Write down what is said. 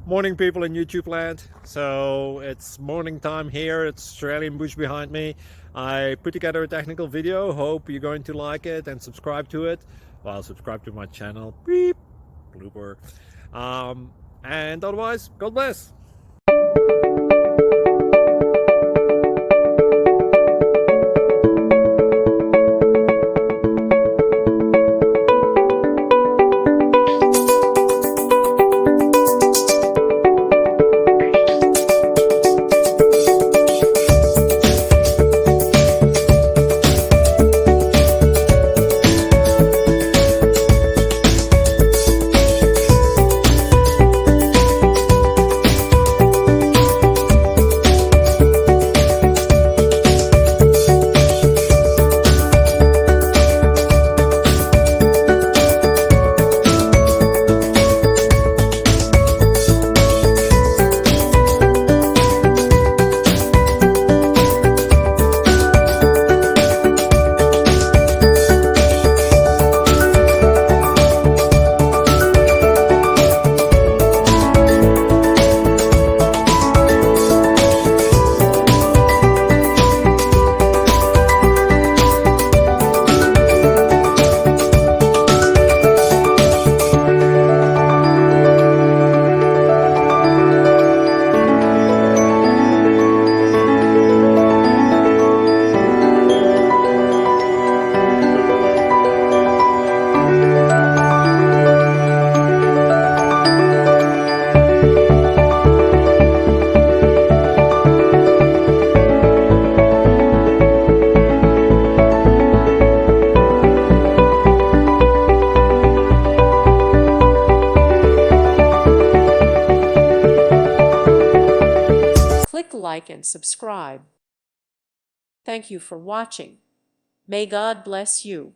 Morning, people in YouTube land. So it's morning time here. It's Australian bush behind me. I put together a technical video. Hope you're going to like it and subscribe to it. Well, subscribe to my channel. Beep. Blooper. And otherwise, God bless. Click like and subscribe. Thank you for watching. May God bless you.